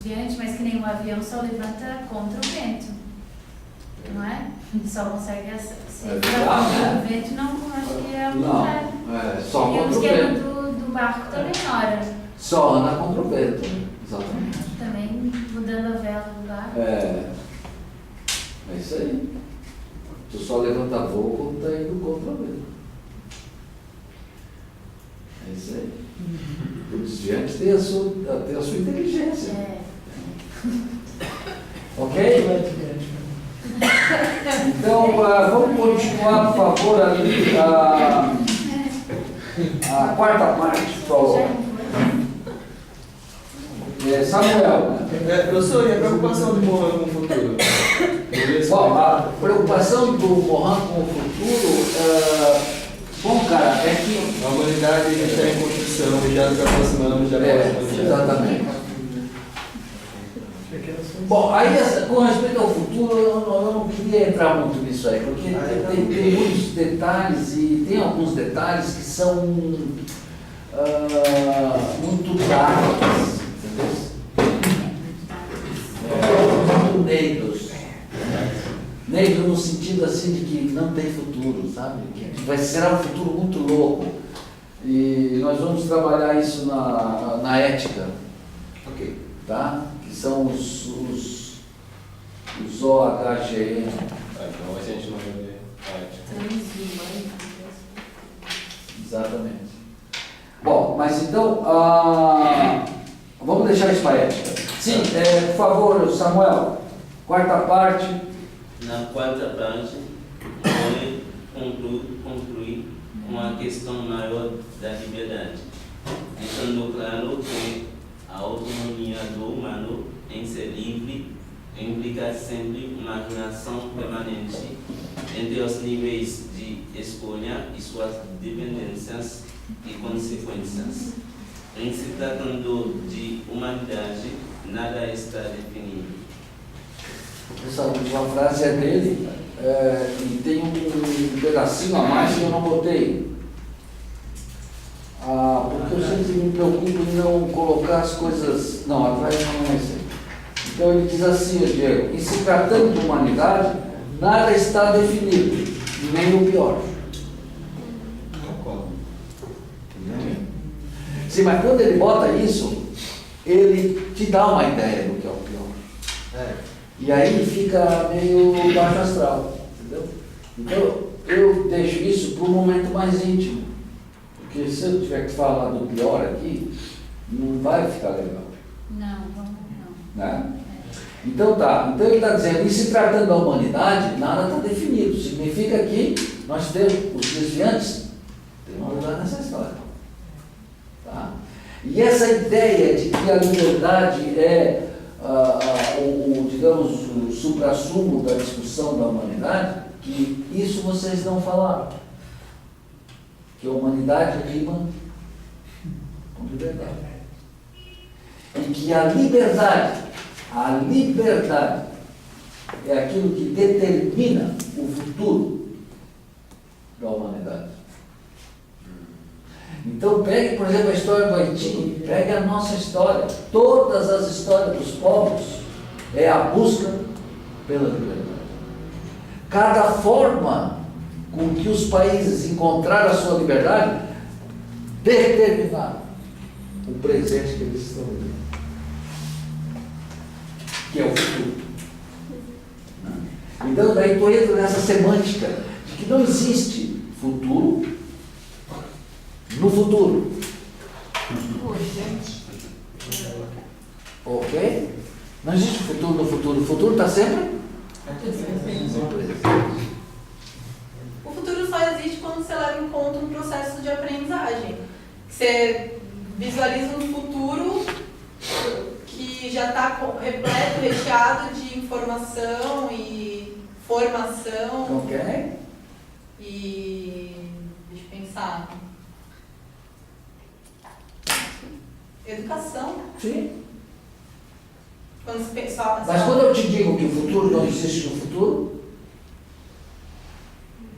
desviante, mas que nem um avião só levanta contra o vento, não é? Só consegue se levantar contra o vento, não acho que é o contrário. Só e contra o o esquema vento. do barco também ora. Só anda contra o vento, exatamente. Também mudando a vela do barco. É isso aí. Tu só levanta voo quando está indo contra o vento. É isso aí. O desviante tem a sua inteligência. Ok? Então, vamos continuar, por favor, ali a quarta parte, por favor. Samuel. Professor, e a preocupação de Mohan com o futuro? Bom, a preocupação do Mohan com o futuro, bom, cara, é que a humanidade está em construção e já nos aproximamos da exatamente. Bom, aí com respeito ao futuro, eu não queria entrar muito nisso aí, porque tem muitos detalhes e tem alguns detalhes que são muito darks, entendeu? Muito negros. Negro no sentido assim de que não tem futuro, sabe? Que será um futuro muito louco. E nós vamos trabalhar isso na ética. Ok. Tá? Que são os OHGN. Então a gente não vai ver a ética. Exatamente. Bom, mas então, vamos deixar isso para a ética. Sim, por favor, Samuel, quarta parte. Na quarta parte, vou concluir com a questão maior da liberdade, deixando claro que a autonomia do humano em ser livre implica sempre uma relação permanente entre os níveis de escolha e suas dependências e consequências. Em se tratando de humanidade, nada está definido. Essa última frase é dele, e tem um pedacinho a mais que eu não botei. Porque eu sempre me preocupo em não colocar as coisas. Não, atrás não é isso aí. Então ele diz assim, Diego, em se tratando de humanidade, nada está definido, nem o pior. Sim, mas quando ele bota isso, ele te dá uma ideia do que é o pior. E aí fica meio baixo astral, entendeu? Então eu deixo isso para um momento mais íntimo. Porque se eu tiver que falar do pior aqui, não vai ficar legal. Não, vamos não. Né? Então tá, então ele está dizendo, e se tratando da humanidade, nada está definido. Significa que nós temos, os desviantes, tem um lugar nessa história. Tá? E essa ideia de que a liberdade é digamos, o suprassumo da discussão da humanidade, que isso vocês não falaram. Que a humanidade rima com liberdade. E que a liberdade é aquilo que determina o futuro da humanidade. Então pegue, por exemplo, a história do Haiti, pegue a nossa história. Todas as histórias dos povos é a busca pela liberdade. Cada forma com que os países encontraram a sua liberdade determinaram o presente que eles estão vivendo, que é o futuro. Então daí tu entra nessa semântica de que não existe futuro no futuro. Ok? Não existe futuro no futuro. O futuro está sempre no presente. O futuro só existe quando você leva em conta um processo de aprendizagem. Você visualiza um futuro que já está repleto, recheado de informação e formação. Ok? E deixa eu pensar. Educação. Sim. Quando você pensa, Mas quando eu te digo que o futuro não existe no futuro,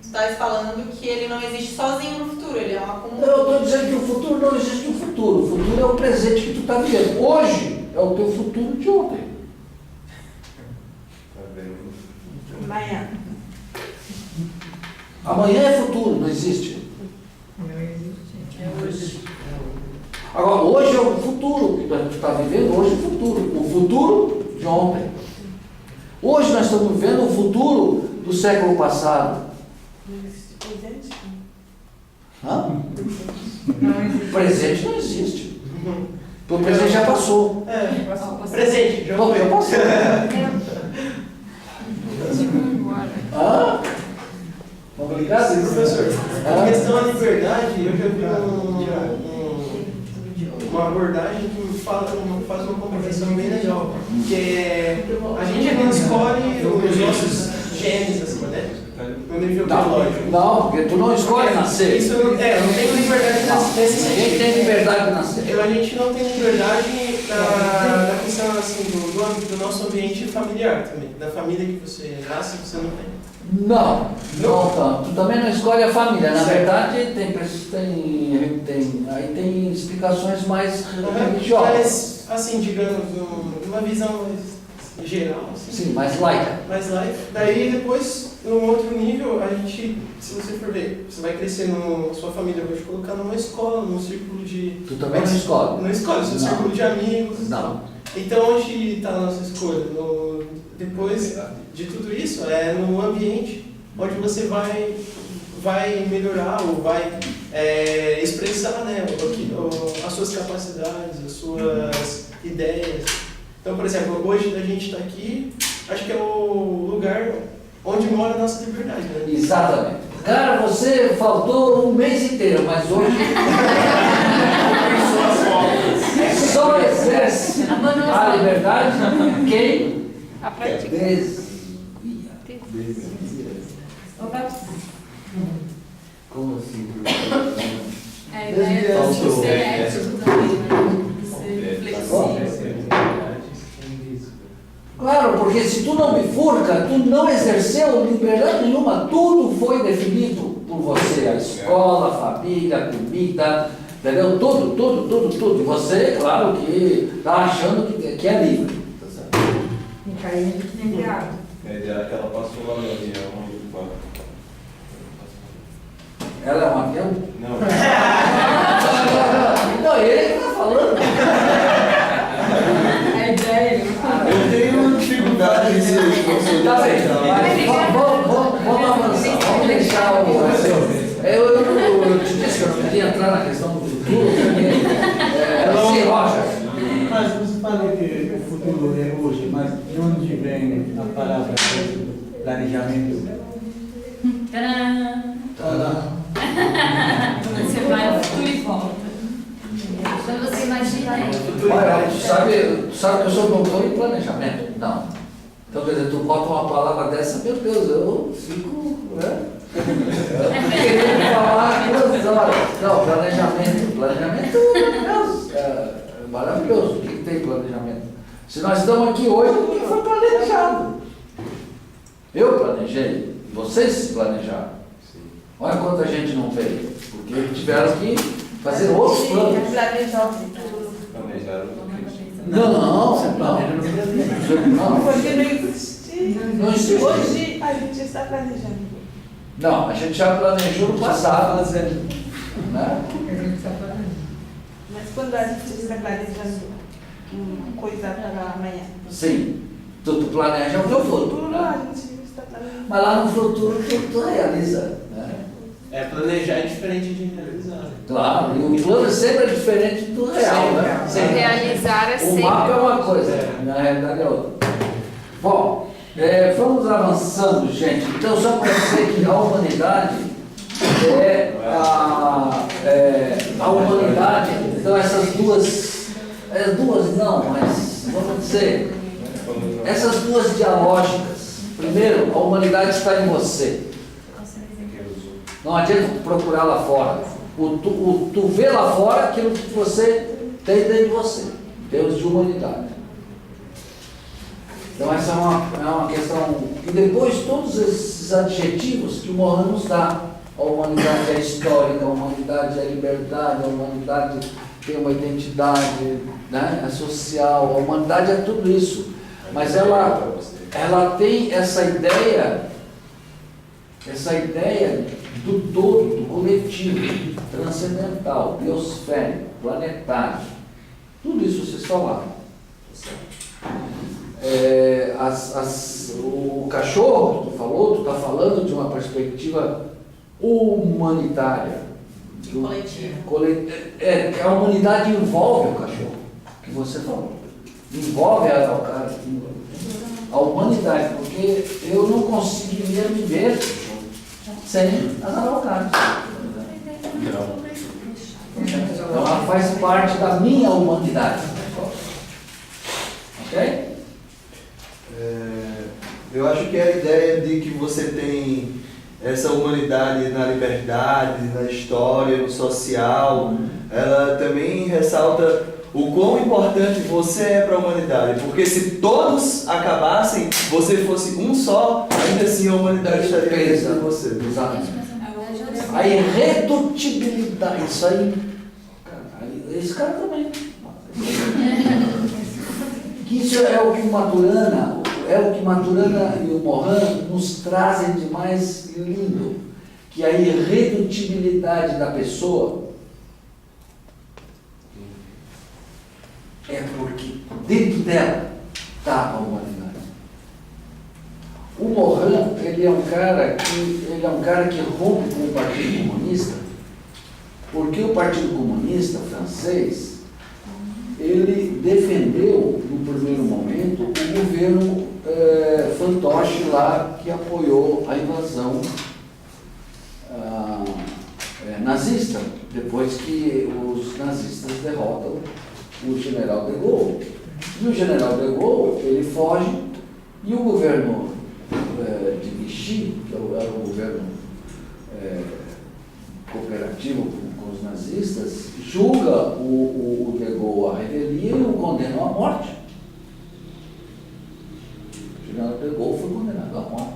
você está falando que ele não existe sozinho no futuro, ele é um acúmulo. eu estou dizendo que o futuro não existe no futuro. O futuro é o presente que tu está vivendo. Hoje, é o teu futuro de ontem. Tá vendo? Amanhã. Amanhã é futuro, não existe. É hoje. Agora, hoje é o futuro que a gente está vivendo, hoje é o futuro. O futuro de ontem. Hoje nós estamos vivendo o futuro do século passado. Presente? Hã? O presente não existe. O presente já passou. Presente, já Bom, foi. já passou. Hã? Obrigado, Professor, Hã? em questão da liberdade, eu já vi uma abordagem que faz uma comparação bem legal. Que é, a gente não escolhe os nossos genes, assim, né? No nível biológico. Não, porque tu não escolhe nascer. Isso não tem liberdade nesse Ninguém sentido. tem liberdade de nascer. A gente não tem liberdade na questão assim, do nosso ambiente familiar também. Da família que você nasce, você não tem. Não, não tanto. Tu também não escolhe a família. Na verdade, aí tem explicações mais religiosas. Mas, assim, digamos, uma visão mais geral, assim. Sim, mais laica. Mais light. Daí depois, num outro nível, a gente, se você for ver, você vai crescer sua família vai te colocar numa escola, num círculo de. Tu também não escolhe. Não escolhe, seu Não. círculo de amigos. Não. Então onde está a nossa escolha? Depois de tudo isso, é no ambiente onde você vai melhorar ou vai expressar, né, as suas capacidades, as suas ideias. Então, por exemplo, hoje a gente está aqui, acho que é o lugar onde mora a nossa liberdade, né? Exatamente. Cara, você faltou um mês inteiro, mas hoje só exerce a liberdade quem A prática. desvia. Como assim? A ideia de ser ético também, né? De ser flexível. Claro, porque se tu não bifurca, tu não exerceu liberdade nenhuma, tudo foi definido por você, a escola, a família, a comida, entendeu? Tudo. E você, claro que está achando que é livre. Tá certo? E caindo que nem piada. A ideia é que ela passou lá no avião. Ela é um avião? Não. Não, ele que está falando. A ideia, Eu tenho dificuldade em ser Tá bem, mas vamos avançar, vamos deixar o. Eu te disse que eu não queria entrar na questão do futuro, porque sim, Rocha. Mas você fala que o futuro é hoje, mas de onde vem a palavra planejamento? Tcharam! Você vai no futuro e volta. Então você imagina aí. Olha, tu sabe que eu sou doutor em planejamento? Não. Então, quer dizer, tu bota uma palavra dessa, meu Deus, eu fico. Né? Eu queria falar 2 horas. Não, planejamento é maravilhoso. O que tem planejamento? Se nós estamos aqui hoje, porque foi planejado. Eu planejei, vocês se planejaram. Olha quanta gente não veio, porque tiveram que fazer outros planos. Planejar o futuro. Planejaram o que? Não. Porque não existe. Não existe. Hoje a gente está planejando. Não, a gente já planejou no passado, né? Mas quando a gente está planejando coisa para amanhã? Sim, tu planeja o teu futuro, Futuro né? a gente está planejando. Mas lá no futuro tu realiza, né? Planejar é diferente de realizar. Claro, e o plano sempre é diferente do real, né? Sempre. Realizar é O sempre. mapa é uma coisa, na realidade é outra. Bom, vamos avançando, gente. Então, só para dizer que a humanidade a humanidade, então essas duas não, mas vamos dizer, essas duas dialógicas. Primeiro, a humanidade está em você. Não adianta tu procurar lá fora. Tu vê lá fora aquilo que você tem dentro de você. Deus de humanidade. Então essa é uma questão. E depois todos esses adjetivos que o Mohan nos dá. A humanidade é histórica, a humanidade é liberdade, a humanidade tem uma identidade, né, é social, a humanidade é tudo isso. Mas ela tem essa ideia do todo, do coletivo, transcendental, biosférico, planetário. Tudo isso vocês falaram. O cachorro que tu falou, tu está falando de uma perspectiva humanitária. Coletiva. A humanidade envolve o cachorro, que você falou. Envolve a humanidade, porque eu não conseguiria viver sem as araucárias. Então ela faz parte da minha humanidade. Ok? Eu acho que a ideia de que você tem essa humanidade na liberdade, na história, no social, ela também ressalta o quão importante você é para a humanidade. Porque se todos acabassem, você fosse um só, ainda assim a humanidade estaria dentro de você. Exatamente. A irredutibilidade, isso aí. Esse cara também. Que isso é o que Maturana e o Mohan nos trazem de mais lindo, que a irredutibilidade da pessoa é porque dentro dela está a humanidade. O Mohan, ele é um cara que rompe com o Partido Comunista, porque o Partido Comunista francês, ele defendeu, no primeiro momento, o governo fantoche lá que apoiou a invasão nazista, depois que os nazistas derrotam o general de Gaulle. E o general de Gaulle, ele foge, e o governo de Vichy, que era um governo cooperativo com os nazistas, julga o de Gaulle a revelia e o condena à morte. O general de Gaulle foi condenado à morte.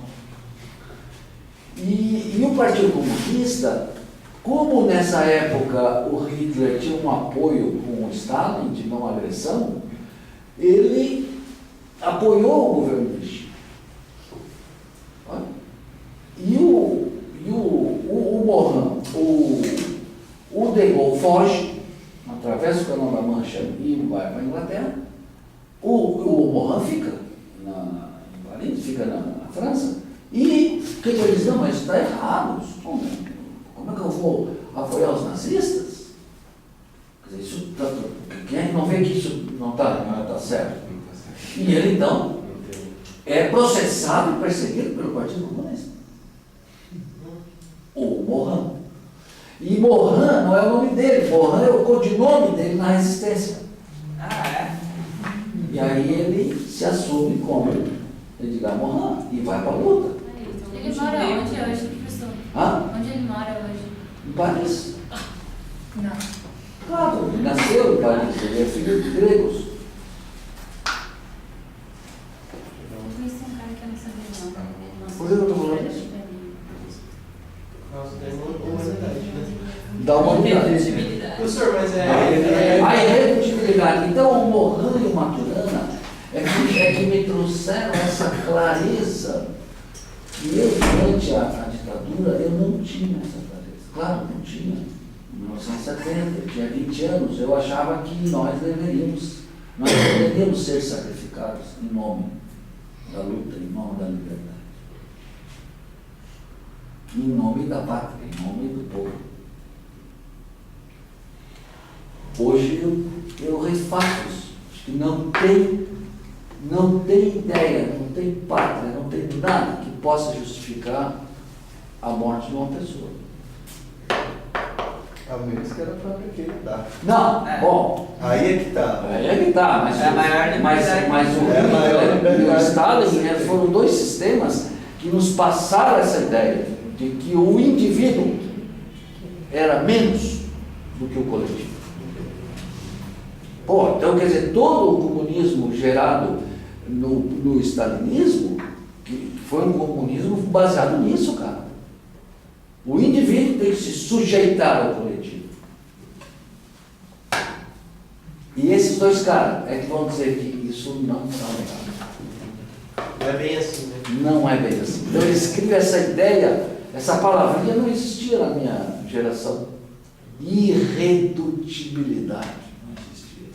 E o Partido Comunista, como nessa época o Hitler tinha um apoio com o Stalin de não agressão, ele apoiou o governo de Vichy. E o Mohan, o de Gaulle foge, atravessa o Canal da Mancha e vai para a Inglaterra. O Mohan fica em Paris, fica na França. E o que eles dizem? Mas está errado. Como é que eu vou apoiar os nazistas? Quer dizer, isso quem é que não vê que isso não está certo? E ele, então, é processado e perseguido pelo Partido Comunista. O Mohan. E Mohan não é o nome dele, Mohan é o codinome dele na resistência. E aí ele se assume como Edgar Morin e vai para a luta. Ele mora onde hoje, professor? Onde ele mora hoje? Em Paris. Não. Claro, ele nasceu em Paris, ele é filho de gregos. Eu conheci um cara que eu não sabia não. Por que eu estou falando isso? Nossa, tem uma humanidade, né? Da humanidade. Professor, mas A irredutibilidade. Então, o Mohan e o Maturana é que me trouxeram essa clareza que eu, durante a ditadura, eu não tinha essa clareza. Claro, não tinha. Em 1970, eu tinha 20 anos, eu achava que nós deveríamos ser sacrificados em nome da luta, em nome da liberdade. Em nome da pátria, em nome do povo. Hoje eu refaço isso. Acho que não tem ideia, não tem pátria, não tem nada que possa justificar a morte de uma pessoa. A menos que ela própria queira dar. Não, bom. Aí é que tá. Aí é que tá, mas, É a maior liberdade. mas o É a maior Hitler e o liberdade. Stalin foram dois sistemas que nos passaram essa ideia de que o indivíduo era menos do que o coletivo. Pô, então quer dizer, todo o comunismo gerado no stalinismo, que foi um comunismo baseado nisso, cara. O indivíduo tem que se sujeitar ao coletivo. E esses dois caras é que vão dizer que isso não está legal. Não é bem assim, né? Não é bem assim. Então ele escreve essa ideia, essa palavrinha não existia na minha geração. Irredutibilidade. Não existia.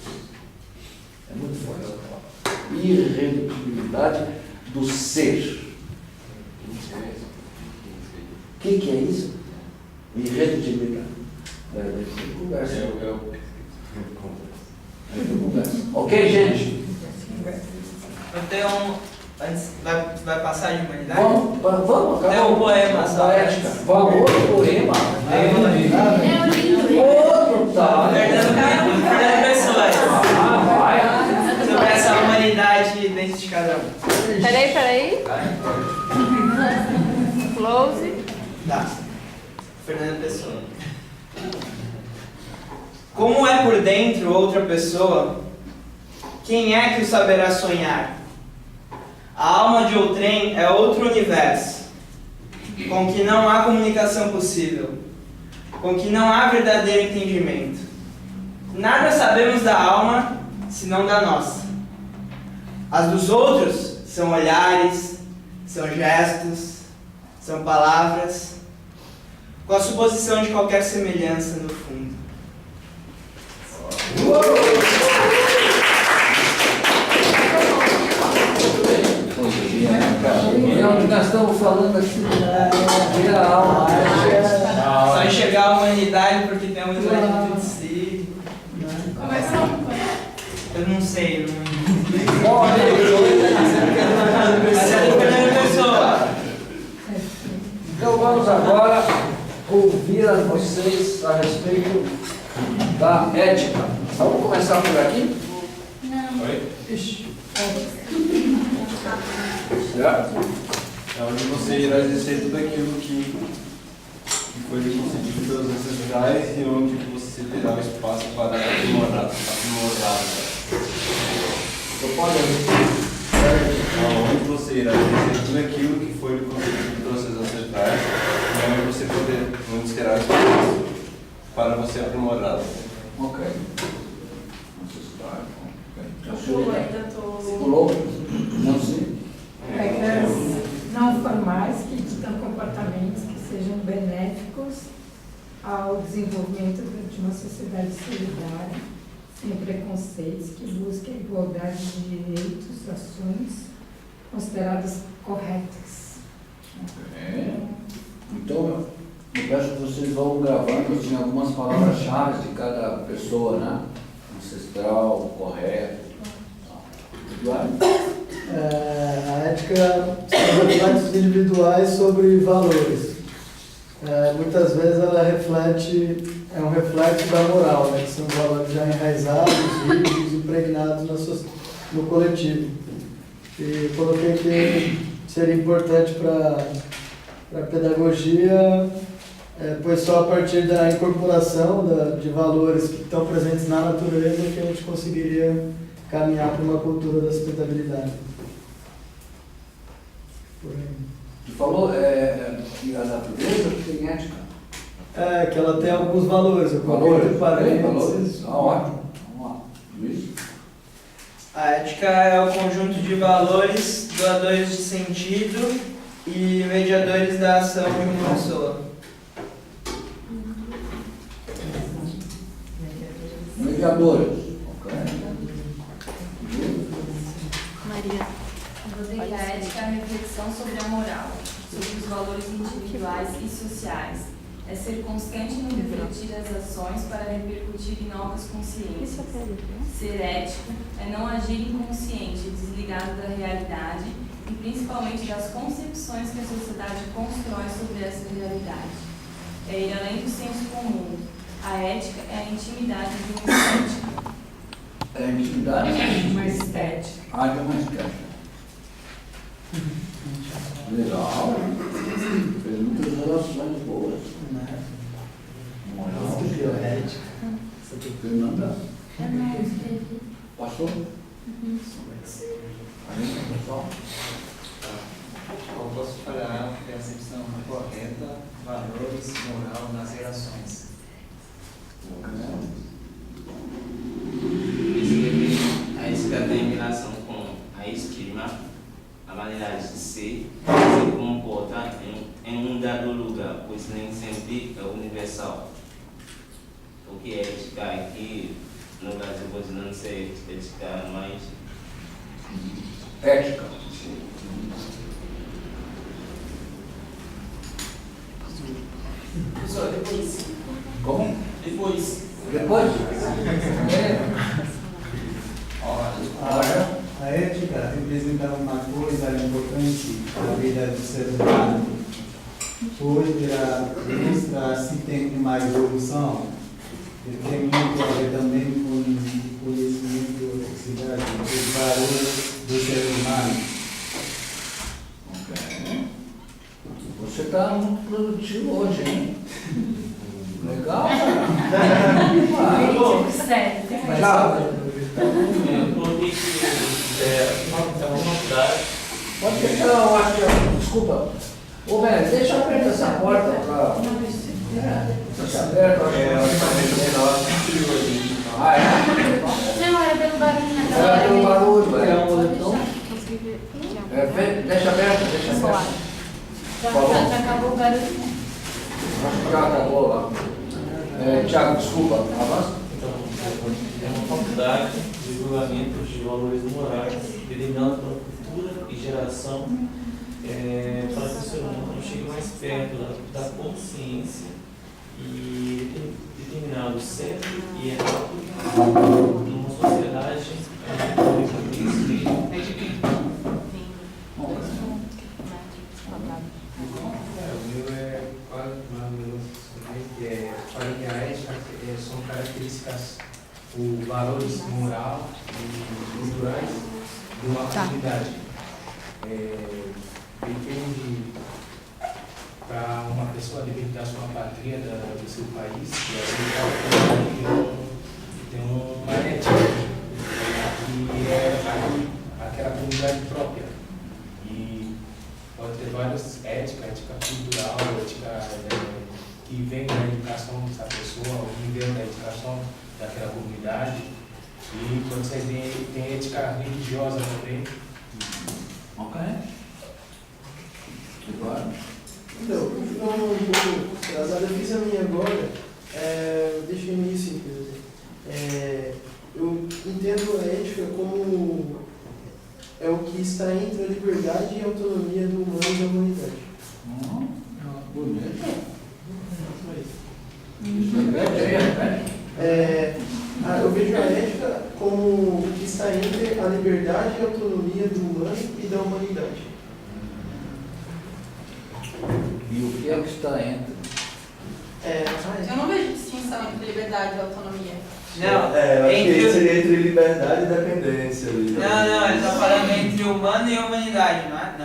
É muito forte essa palavra. Irredutibilidade do ser. O que é isso? Irredutibilidade. Conversa. Ok, gente? Eu tenho antes, vai passar de humanidade? Vamos, acabou. Tem um poema só. Da ética. Vamos, outro poema. Outro, tá. Fernando Pessoa. Vai. Sobre essa humanidade dentro de cada um. Peraí. Close. Tá. Fernando Pessoa. Como é por dentro outra pessoa, quem é que o saberá sonhar? A alma de outrem é outro universo, com que não há comunicação possível, com que não há verdadeiro entendimento. Nada sabemos da alma, senão da nossa. As dos outros são olhares, são gestos, são palavras, com a suposição de qualquer semelhança no fundo. É onde nós estamos falando aqui de a alma. Só enxergar a humanidade porque tem uma unidade dentro de si. Eu não sei, eu não. Mas é a primeira pessoa. Então vamos agora ouvir a vocês a respeito da ética. Vamos começar por aqui? Não. Oi? Ixi. É onde você irá exercer tudo aquilo que foi lhe concedido pelos ancestrais e onde você terá o espaço para aprimorar. Onde você irá exercer tudo aquilo que foi lhe concedido pelos seus ancestrais e onde terá o espaço para você aprimorá-lo. Ok. Pulou. Não sei. Regras não formais que ditam comportamentos que sejam benéficos ao desenvolvimento de uma sociedade solidária, sem preconceitos, que busque a igualdade de direitos, ações consideradas corretas. Ok. Então, eu peço que vocês vão gravando assim, algumas palavras-chave de cada pessoa, né? Ancestral, correto. A ética são reflexos individuais sobre valores. Muitas vezes ela é um reflexo da moral, né, que são valores já enraizados, rígidos, impregnados no coletivo. E coloquei que seria importante para a pedagogia, pois só a partir da incorporação de valores que estão presentes na natureza que a gente conseguiria caminhar para uma cultura da sustentabilidade. Tu falou que a natureza tem ética? Que ela tem alguns valores. Valores? Parênteses. Ótimo. Vamos lá. Luiz? A ética é o conjunto de valores, doadores de sentido e mediadores da ação de uma pessoa. Mediadores. Maria. Eu vou dizer que a ética é a reflexão sobre a moral, sobre os valores individuais e sociais. É ser constante no refletir as ações para repercutir em novas consciências. Ser ético é não agir inconsciente, desligado da realidade e principalmente das concepções que a sociedade constrói sobre essa realidade. É ir além do senso comum. A ética é a intimidade de uma estética. É a intimidade? Uma estética. De uma estética. Legal. Fez muitas relações boas. Moral, ética. Fernanda. Eu não escrevi. Passou? Pessoal? Eu posso falar a percepção correta, valores, moral nas relações. estima, a maneira de ser, se comporta em dado lugar, pois nem sempre é universal. Porque ética aqui, no Brasil, pode não ser ética, mas... Ética. Professor, depois. Como? Depois. Depois? Olha, a ética representa uma coisa importante na vida do ser humano, pois ela mostra se tem uma evolução e tem muito a ver também com o conhecimento da sociedade, os valores do ser humano. Ok. Você está muito produtivo hoje, hein? Legal, cara. Tchau. Pode fechar, eu acho que... Desculpa. Ô, velho, deixa eu abrir essa porta pra... Deixa aberto, Ah, é? Não, era pelo barulho naquela Era hora. pelo barulho, é. Então, Deixa aberto, deixa aberto. já acabou o barulho. Acho que já acabou lá. Tiago, desculpa, avança. É uma faculdade de julgamento de valores morais, determinado pela cultura e geração, para que o ser humano chegue mais perto da consciência e determinado certo e errado numa sociedade O meu é quase mais ou menos também, que é para mim a ética são características ou valores moral e culturais de uma comunidade. Depende para uma pessoa depende da sua pátria, do seu país, e aí tem uma ética e é aquela comunidade própria. E pode ter várias ética cultural, ética que vem da educação dessa pessoa, o nível da educação daquela comunidade. E quando você tem ética religiosa também. Ok. Agora? Então, continuando um pouco atrasado, eu fiz a minha agora, deixei meio simples. Eu entendo a ética como é o que está entre a liberdade e a autonomia do humano e da humanidade. Bonito. Eu vejo a ética como o que está entre a liberdade e a autonomia do humano e da humanidade. E o que é que está entre? Eu não vejo distinção entre liberdade e autonomia. Não, eu acho que seria entre liberdade e dependência. Não, ele está falando entre humano e humanidade, não é?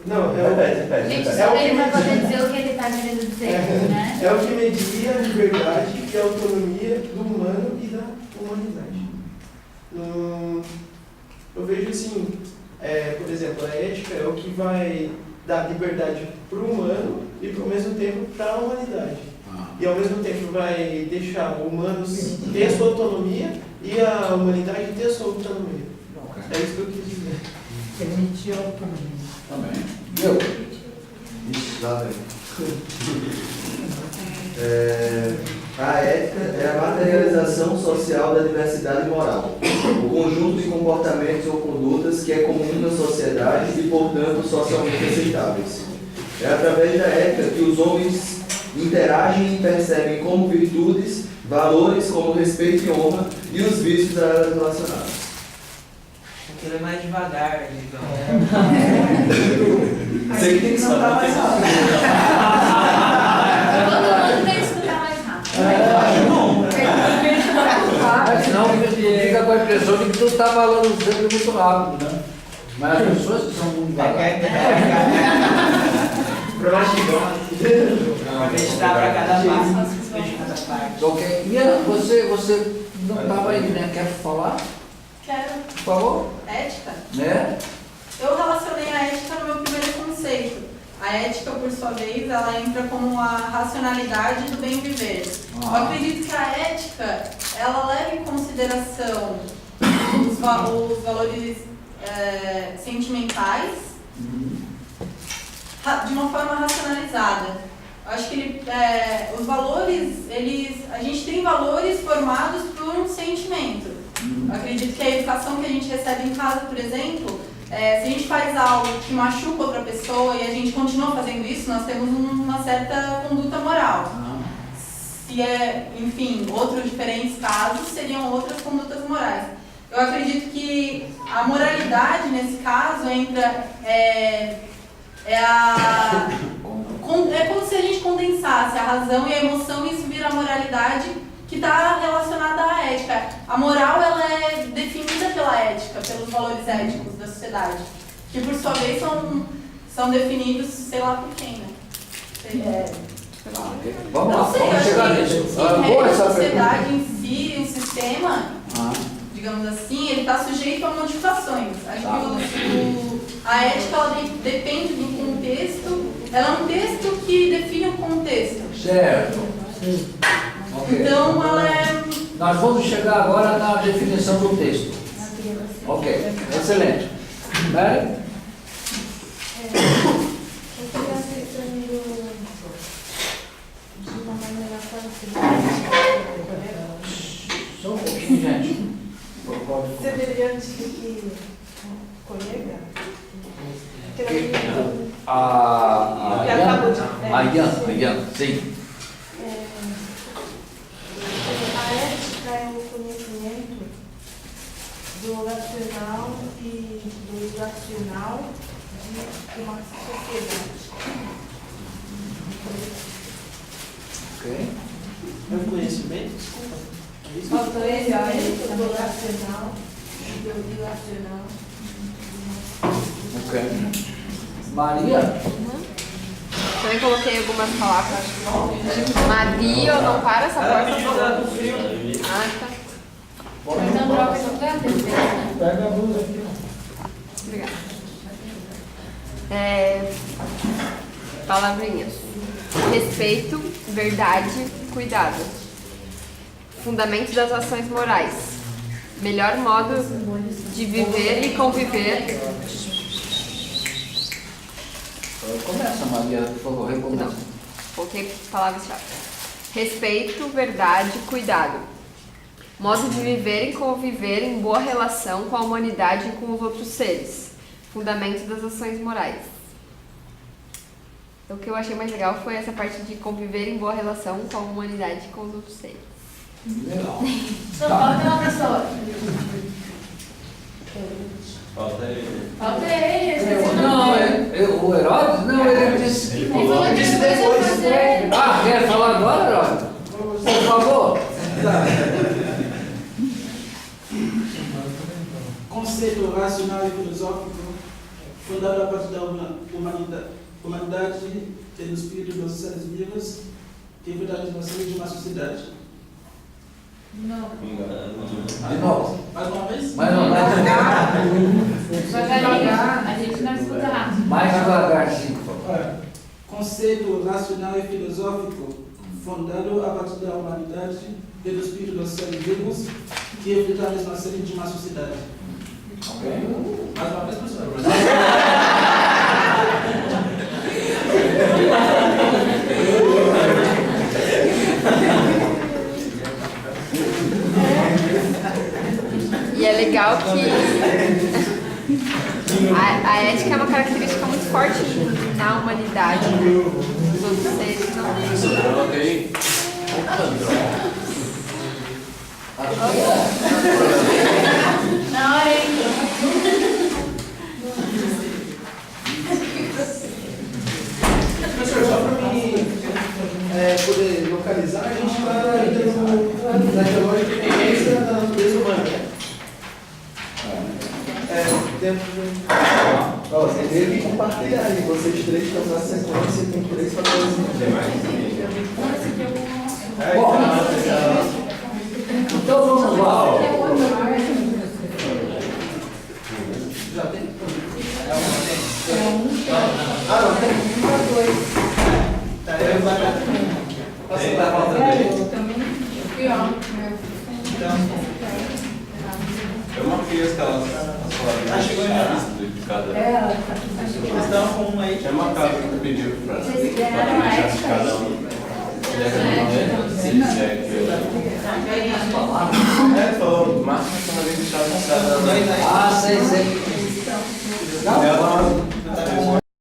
Não. Repete. Gente, só ele vai poder dizer o que ele está querendo dizer, né? É o que media a liberdade e a autonomia do humano e da humanidade. Eu vejo assim, por exemplo, a ética é o que vai dar liberdade para o humano e, ao mesmo tempo, para a humanidade. E, ao mesmo tempo, vai deixar o humano ter a sua autonomia e a humanidade ter a sua autonomia. É isso que eu quis dizer. Permitir a autonomia. Também. Eu? Isso, lá vem. A ética é a materialização social da diversidade moral, o conjunto de comportamentos ou condutas que é comum na sociedade e, portanto, socialmente aceitáveis. É através da ética que os homens interagem e percebem como virtudes, valores como respeito e honra e os vícios a elas relacionados. Aquilo é mais devagar, então. Você que tem que escutar mais rápido. Todo mundo tem que escutar mais rápido. Acho bom. Senão fica com a impressão de que tu está falando sempre muito rápido, né? Mas as pessoas que são muito devagar. Acreditar para cada passo. Ok. Ian, você não estava aí, né? Quer falar? Quero. Por favor? Ética? Né? Eu relacionei a ética no meu primeiro conceito. A ética, por sua vez, ela entra como a racionalidade do bem viver. Eu acredito que a ética, ela leva em consideração os valores sentimentais de uma forma racionalizada. Eu acho que os valores, a gente tem valores formados por um sentimento. Eu acredito que a educação que a gente recebe em casa, por exemplo, se a gente faz algo que machuca outra pessoa e a gente continua fazendo isso, nós temos uma certa conduta moral. Se enfim, outros diferentes casos seriam outras condutas morais. Eu acredito que a moralidade, nesse caso, entra... É como se a gente condensasse a razão e a emoção e isso vira a moralidade que está relacionada à ética. A moral, ela é definida pela ética, pelos valores éticos da sociedade, que por sua vez são definidos, sei lá por quem, né? Vamos lá, vamos chegar nisso. A sociedade em si, o sistema, digamos assim, ele está sujeito a modificações. Acho que a ética, ela depende de um contexto, ela é um texto que define o contexto. Certo. Okay. Então, ela é... Nós vamos chegar agora na definição do texto. Ok, excelente. Mary? Eu queria ver primeiro de uma maneira parecida. Só um pouquinho, gente. Você veria antes do que o colega? A Ian, sim. A ética é o conhecimento do racional e do irracional de uma sociedade. Ok. É um conhecimento? Desculpa. O conhecimento do racional e do irracional. Ok. Maria? Também coloquei algumas palavras. Maria, não para essa porta. Ah, tá. Então, troca de lugar, Pega a blusa aqui. Obrigada. Palavrinhas. Respeito, verdade, cuidado. Fundamento das ações morais. Melhor modo de viver e conviver. Começa, Maria, por favor, recomeça. Não, coloquei palavras-chave. Respeito, verdade, cuidado. Modo de viver e conviver em boa relação com a humanidade e com os outros seres. Fundamento das ações morais. O que eu achei mais legal foi essa parte de conviver em boa relação com a humanidade e com os outros seres. Legal. Só falta uma pessoa. Falta ele. Falta ele. Não, o Herodes? Não, ele disse que falou que depois. Ah, quer falar agora, Herodes? Por favor. Conceito racional e filosófico fundado a partir da humanidade e do espírito dos seres vivos que viram uma de uma sociedade. Não. De novo. Mais uma vez? Mais uma vez. Devagarinho. A gente não escuta rápido. Mais devagar, sim, por favor. Conceito racional e filosófico fundado a partir da humanidade e do espírito dos seres vivos que viram uma série de uma sociedade. Ok. Mais uma vez, professor. E é legal que a ética é uma característica muito forte na humanidade. Os outros seres não. Ok. Na hora, hein? Professor, só para mim poder localizar, a gente está ainda naquela lógica de tendência da natureza humana. Dentro de... Você teve que compartilhar aí, vocês três estão na sequência, tem 3 fatores. Bom, então vamos lá. Já tem? Não tem? Dois. Tá, eu vou Posso dar a volta dele? Pior. Eu marquei as calas. Acho que de cada. Ela Eles estão com uma aí. É uma casa que pediu para Vocês ganharam a deixar de ética. cada um. Se quiser que eu. Falou, máximo que uma vez deixar de cada um. Ah, sei. Ela